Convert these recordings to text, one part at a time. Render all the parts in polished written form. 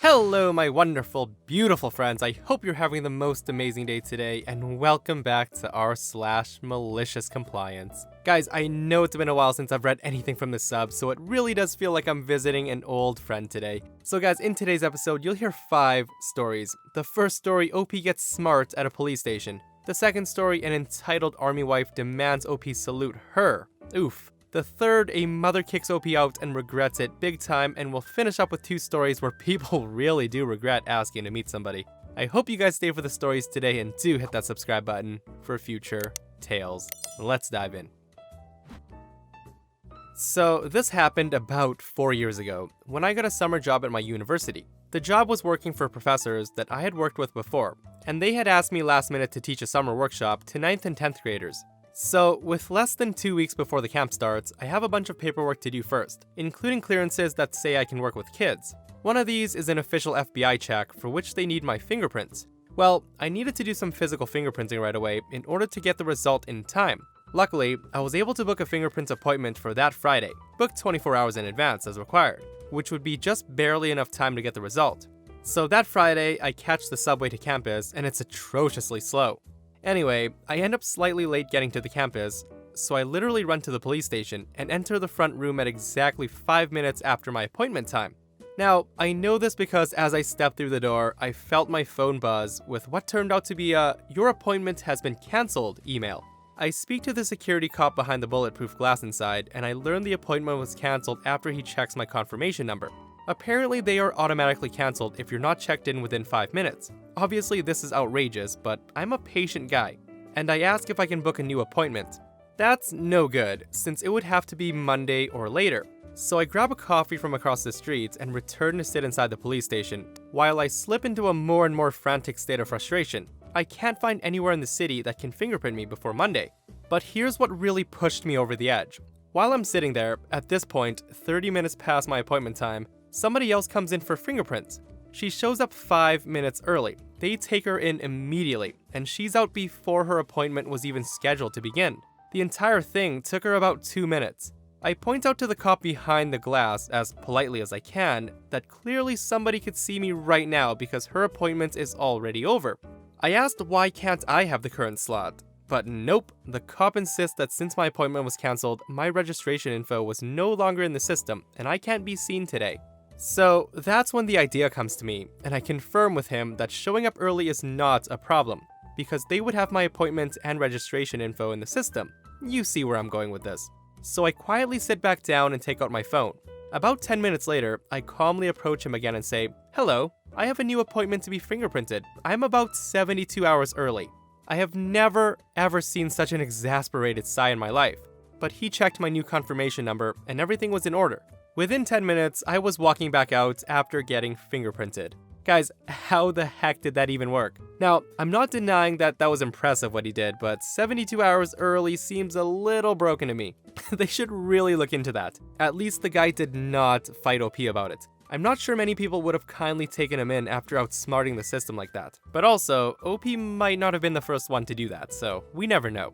Hello, my wonderful, beautiful friends. I hope you're having the most amazing day today, and welcome back to r/MaliciousCompliance. Guys, I know it's been a while since I've read anything from the sub, so it really does feel like I'm visiting an old friend today. So guys, in today's episode, you'll hear 5 stories. The first story, OP gets smart at a police station. The second story, an entitled army wife demands OP salute her. Oof. The third, a mother kicks OP out and regrets it big time, and we'll finish up with 2 stories where people really do regret asking to meet somebody. I hope you guys stay for the stories today and do hit that subscribe button for future tales. Let's dive in. So this happened about 4 years ago, when I got a summer job at my university. The job was working for professors that I had worked with before, and they had asked me last minute to teach a summer workshop to 9th and 10th graders. So, with less than 2 weeks before the camp starts, I have a bunch of paperwork to do first, including clearances that say I can work with kids. One of these is an official FBI check for which they need my fingerprints. Well, I needed to do some physical fingerprinting right away in order to get the result in time. Luckily, I was able to book a fingerprints appointment for that Friday, booked 24 hours in advance as required, which would be just barely enough time to get the result. So that Friday, I catch the subway to campus, and it's atrociously slow. Anyway, I end up slightly late getting to the campus, so I literally run to the police station and enter the front room at exactly 5 minutes after my appointment time. Now, I know this because as I stepped through the door, I felt my phone buzz with what turned out to be a "your appointment has been cancelled" email. I speak to the security cop behind the bulletproof glass inside, and I learn the appointment was cancelled after he checks my confirmation number. Apparently, they are automatically cancelled if you're not checked in within 5 minutes. Obviously, this is outrageous, but I'm a patient guy, and I ask if I can book a new appointment. That's no good, since it would have to be Monday or later. So I grab a coffee from across the street and return to sit inside the police station, while I slip into a more and more frantic state of frustration. I can't find anywhere in the city that can fingerprint me before Monday. But here's what really pushed me over the edge. While I'm sitting there, at this point, 30 minutes past my appointment time, somebody else comes in for fingerprints. She shows up 5 minutes early. They take her in immediately, and she's out before her appointment was even scheduled to begin. The entire thing took her about 2 minutes. I point out to the cop behind the glass, as politely as I can, that clearly somebody could see me right now because her appointment is already over. I asked why can't I have the current slot, but nope, the cop insists that since my appointment was cancelled, my registration info was no longer in the system, and I can't be seen today. So that's when the idea comes to me, and I confirm with him that showing up early is not a problem, because they would have my appointment and registration info in the system. You see where I'm going with this. So I quietly sit back down and take out my phone. About 10 minutes later, I calmly approach him again and say, "Hello, I have a new appointment to be fingerprinted. I'm about 72 hours early." I have never ever seen such an exasperated sigh in my life, but he checked my new confirmation number and everything was in order. Within 10 minutes, I was walking back out after getting fingerprinted. Guys, how the heck did that even work? Now, I'm not denying that was impressive what he did, but 72 hours early seems a little broken to me. They should really look into that. At least the guy did not fight OP about it. I'm not sure many people would have kindly taken him in after outsmarting the system like that. But also, OP might not have been the first one to do that, so we never know.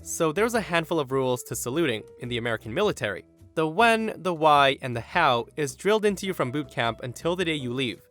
So there's a handful of rules to saluting in the American military. The when, the why, and the how is drilled into you from boot camp until the day you leave.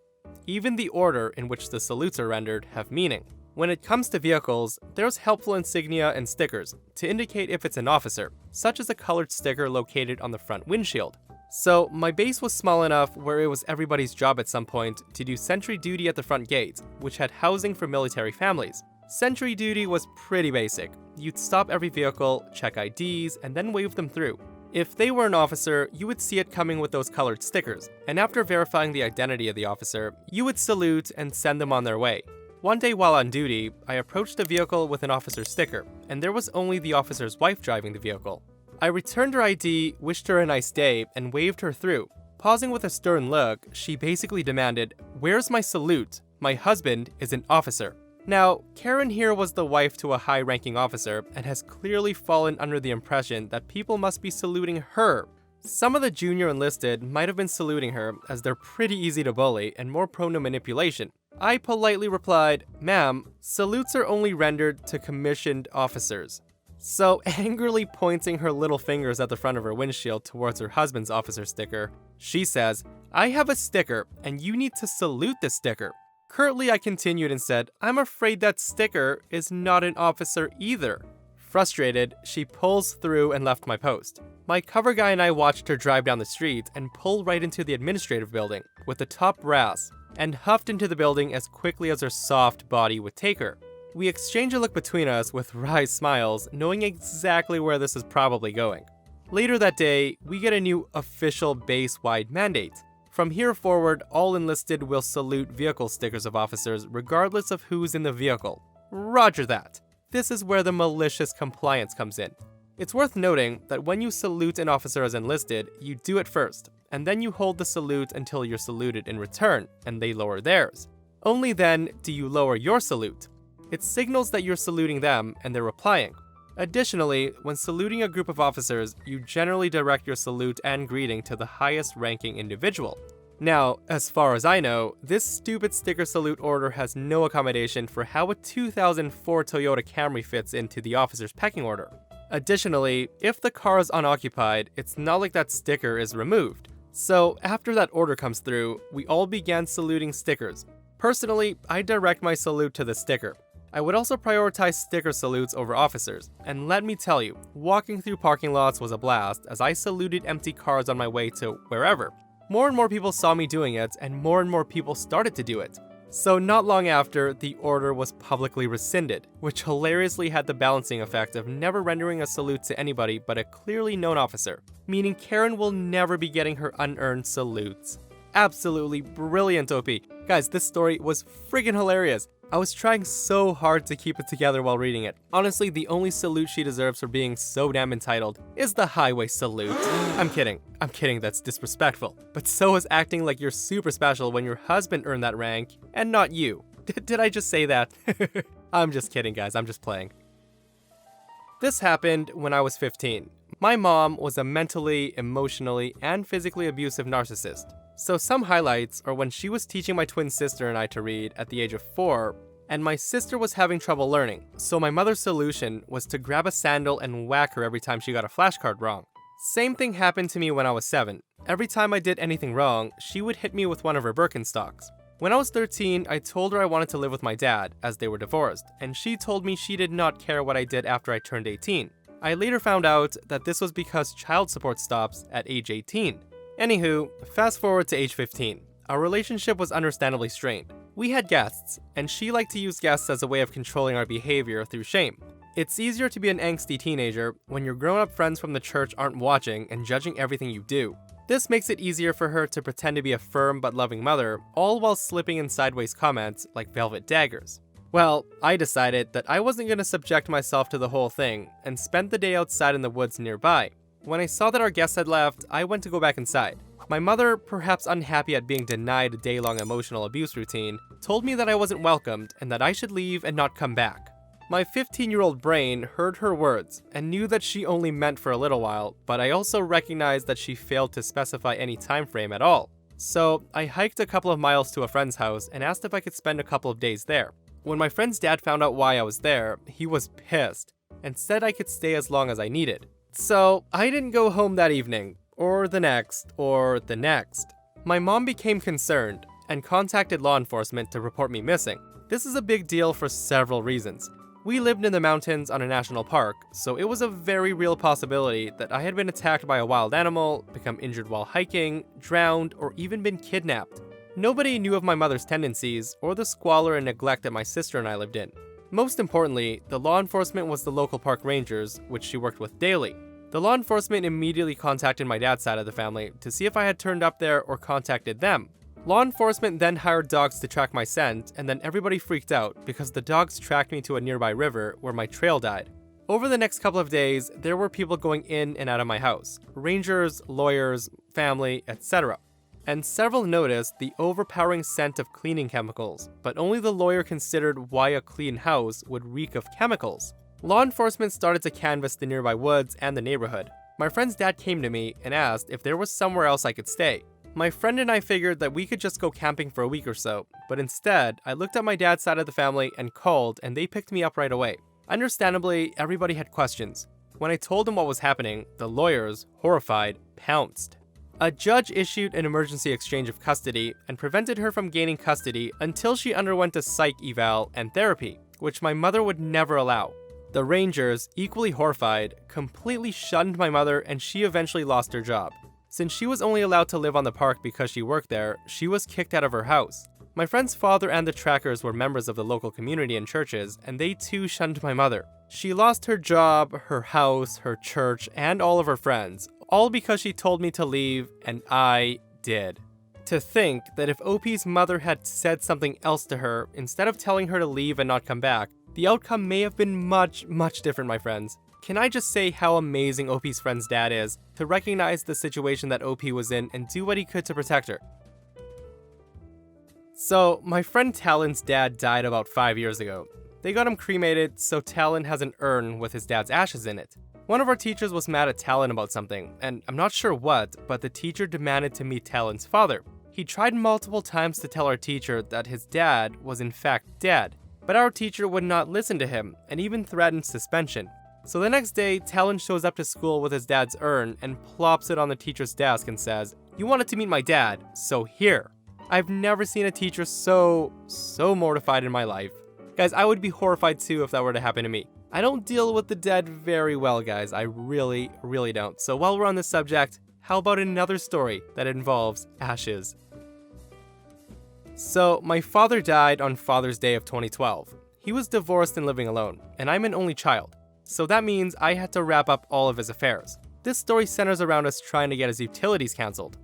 Even the order in which the salutes are rendered have meaning. When it comes to vehicles, there's helpful insignia and stickers to indicate if it's an officer, such as a colored sticker located on the front windshield. So my base was small enough where it was everybody's job at some point to do sentry duty at the front gate, which had housing for military families. Sentry duty was pretty basic. You'd stop every vehicle, check IDs, and then wave them through. If they were an officer, you would see it coming with those colored stickers, and after verifying the identity of the officer, you would salute and send them on their way. One day while on duty, I approached a vehicle with an officer's sticker, and there was only the officer's wife driving the vehicle. I returned her ID, wished her a nice day, and waved her through. Pausing with a stern look, she basically demanded, "Where's my salute? My husband is an officer." Now, Karen here was the wife to a high-ranking officer and has clearly fallen under the impression that people must be saluting her. Some of the junior enlisted might have been saluting her as they're pretty easy to bully and more prone to manipulation. I politely replied, "Ma'am, salutes are only rendered to commissioned officers." So, angrily pointing her little fingers at the front of her windshield towards her husband's officer sticker, she says, "I have a sticker, and you need to salute this sticker." Curtly, I continued and said, "I'm afraid that sticker is not an officer either." Frustrated, she pulls through and left my post. My cover guy and I watched her drive down the street and pull right into the administrative building with the top brass, and huffed into the building as quickly as her soft body would take her. We exchange a look between us with wry smiles, knowing exactly where this is probably going. Later that day, we get a new official base-wide mandate. From here forward, all enlisted will salute vehicle stickers of officers regardless of who's in the vehicle. Roger that. This is where the malicious compliance comes in. It's worth noting that when you salute an officer as enlisted, you do it first, and then you hold the salute until you're saluted in return, and they lower theirs. Only then do you lower your salute. It signals that you're saluting them and they're replying. Additionally, when saluting a group of officers, you generally direct your salute and greeting to the highest ranking individual. Now, as far as I know, this stupid sticker salute order has no accommodation for how a 2004 Toyota Camry fits into the officer's pecking order. Additionally, if the car is unoccupied, it's not like that sticker is removed. So, after that order comes through, we all began saluting stickers. Personally, I direct my salute to the sticker. I would also prioritize sticker salutes over officers, and let me tell you, walking through parking lots was a blast as I saluted empty cars on my way to wherever. More and more people saw me doing it, and more people started to do it. So not long after, the order was publicly rescinded, which hilariously had the balancing effect of never rendering a salute to anybody but a clearly known officer, meaning Karen will never be getting her unearned salutes. Absolutely brilliant, OP. Guys, this story was friggin' hilarious. I was trying so hard to keep it together while reading it. Honestly, the only salute she deserves for being so damn entitled is the highway salute. I'm kidding, that's disrespectful. But so is acting like you're super special when your husband earned that rank, and not you. Did I just say that? I'm just kidding, guys, I'm just playing. This happened when I was 15. My mom was a mentally, emotionally, and physically abusive narcissist. So some highlights are when she was teaching my twin sister and I to read at the age of 4, and my sister was having trouble learning, so my mother's solution was to grab a sandal and whack her every time she got a flashcard wrong. Same thing happened to me when I was 7. Every time I did anything wrong, she would hit me with one of her Birkenstocks. When I was 13, I told her I wanted to live with my dad, as they were divorced, and she told me she did not care what I did after I turned 18. I later found out that this was because child support stops at age 18. Anywho, fast forward to age 15. Our relationship was understandably strained. We had guests, and she liked to use guests as a way of controlling our behavior through shame. It's easier to be an angsty teenager when your grown-up friends from the church aren't watching and judging everything you do. This makes it easier for her to pretend to be a firm but loving mother, all while slipping in sideways comments like velvet daggers. Well, I decided that I wasn't going to subject myself to the whole thing, and spent the day outside in the woods nearby. When I saw that our guests had left, I went to go back inside. My mother, perhaps unhappy at being denied a day-long emotional abuse routine, told me that I wasn't welcomed and that I should leave and not come back. My 15-year-old brain heard her words and knew that she only meant for a little while, but I also recognized that she failed to specify any time frame at all. So I hiked a couple of miles to a friend's house and asked if I could spend a couple of days there. When my friend's dad found out why I was there, he was pissed and said I could stay as long as I needed. So I didn't go home that evening, or the next, or the next. My mom became concerned and contacted law enforcement to report me missing. This is a big deal for several reasons. We lived in the mountains on a national park, so it was a very real possibility that I had been attacked by a wild animal, become injured while hiking, drowned, or even been kidnapped. Nobody knew of my mother's tendencies or the squalor and neglect that my sister and I lived in. Most importantly, the law enforcement was the local park rangers, which she worked with daily. The law enforcement immediately contacted my dad's side of the family to see if I had turned up there or contacted them. Law enforcement then hired dogs to track my scent, and then everybody freaked out because the dogs tracked me to a nearby river where my trail died. Over the next couple of days, there were people going in and out of my house. Rangers, lawyers, family, etc. And several noticed the overpowering scent of cleaning chemicals, but only the lawyer considered why a clean house would reek of chemicals. Law enforcement started to canvass the nearby woods and the neighborhood. My friend's dad came to me and asked if there was somewhere else I could stay. My friend and I figured that we could just go camping for a week or so, but instead, I looked at my dad's side of the family and called, and they picked me up right away. Understandably, everybody had questions. When I told them what was happening, the lawyers, horrified, pounced. A judge issued an emergency exchange of custody and prevented her from gaining custody until she underwent a psych eval and therapy, which my mother would never allow. The Rangers, equally horrified, completely shunned my mother and she eventually lost her job. Since she was only allowed to live on the park because she worked there, she was kicked out of her house. My friend's father and the trackers were members of the local community and churches, and they too shunned my mother. She lost her job, her house, her church, and all of her friends, all because she told me to leave, and I did. To think that if OP's mother had said something else to her, instead of telling her to leave and not come back, the outcome may have been much, much different, my friends. Can I just say how amazing OP's friend's dad is to recognize the situation that OP was in and do what he could to protect her? So, my friend Talon's dad died about 5 years ago. They got him cremated, so Talon has an urn with his dad's ashes in it. One of our teachers was mad at Talon about something, and I'm not sure what, but the teacher demanded to meet Talon's father. He tried multiple times to tell our teacher that his dad was in fact dead, but our teacher would not listen to him, and even threatened suspension. So the next day, Talon shows up to school with his dad's urn and plops it on the teacher's desk and says, "You wanted to meet my dad, so here." I've never seen a teacher so mortified in my life. Guys, I would be horrified too if that were to happen to me. I don't deal with the dead very well, guys. I really don't. So while we're on this subject, how about another story that involves ashes? So, my father died on Father's Day of 2012. He was divorced and living alone, and I'm an only child. So that means I had to wrap up all of his affairs. This story centers around us trying to get his utilities canceled.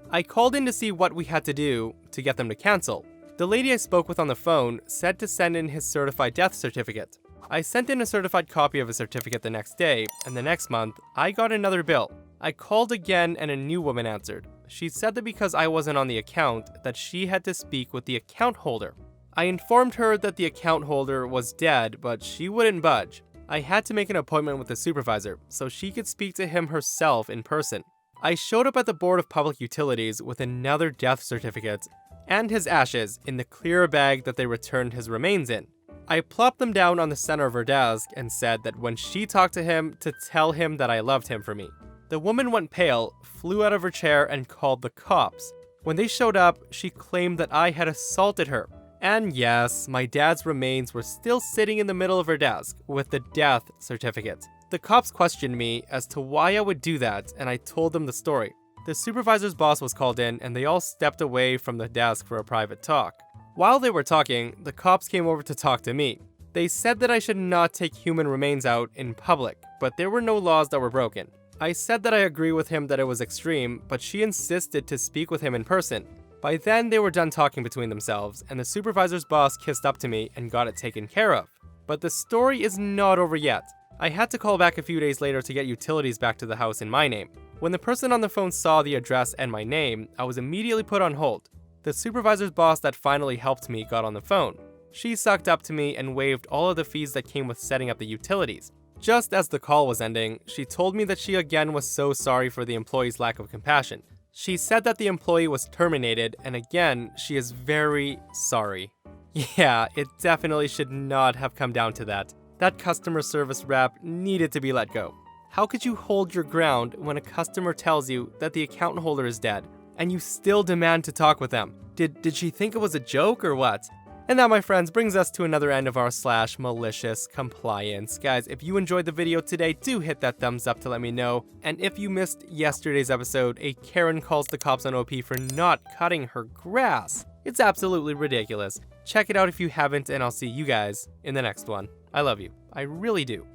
I called in to see what we had to do to get them to cancel. The lady I spoke with on the phone said to send in his certified death certificate. I sent in a certified copy of his certificate the next day, and the next month, I got another bill. I called again and a new woman answered. She said that because I wasn't on the account, that she had to speak with the account holder. I informed her that the account holder was dead, but she wouldn't budge. I had to make an appointment with the supervisor, so she could speak to him herself in person. I showed up at the Board of Public Utilities with another death certificate and his ashes in the clear bag that they returned his remains in. I plopped them down on the center of her desk and said that when she talked to him, to tell him that I loved him for me. The woman went pale, flew out of her chair, and called the cops. When they showed up, she claimed that I had assaulted her. And yes, my dad's remains were still sitting in the middle of her desk with the death certificate. The cops questioned me as to why I would do that, and I told them the story. The supervisor's boss was called in, and they all stepped away from the desk for a private talk. While they were talking, the cops came over to talk to me. They said that I should not take human remains out in public, but there were no laws that were broken. I said that I agree with him that it was extreme, but she insisted to speak with him in person. By then, they were done talking between themselves, and the supervisor's boss kissed up to me and got it taken care of. But the story is not over yet. I had to call back a few days later to get utilities back to the house in my name. When the person on the phone saw the address and my name, I was immediately put on hold. The supervisor's boss that finally helped me got on the phone. She sucked up to me and waived all of the fees that came with setting up the utilities. Just as the call was ending, she told me that she again was so sorry for the employee's lack of compassion. She said that the employee was terminated, and again, she is very sorry. Yeah, it definitely should not have come down to that. That customer service rep needed to be let go. How could you hold your ground when a customer tells you that the account holder is dead, and you still demand to talk with them? Did she think it was a joke or what? And that, my friends, brings us to another end of our /malicious compliance. Guys, if you enjoyed the video today, do hit that thumbs up to let me know. And if you missed yesterday's episode, a Karen calls the cops on OP for not cutting her grass. It's absolutely ridiculous. Check it out if you haven't, and I'll see you guys in the next one. I love you. I really do.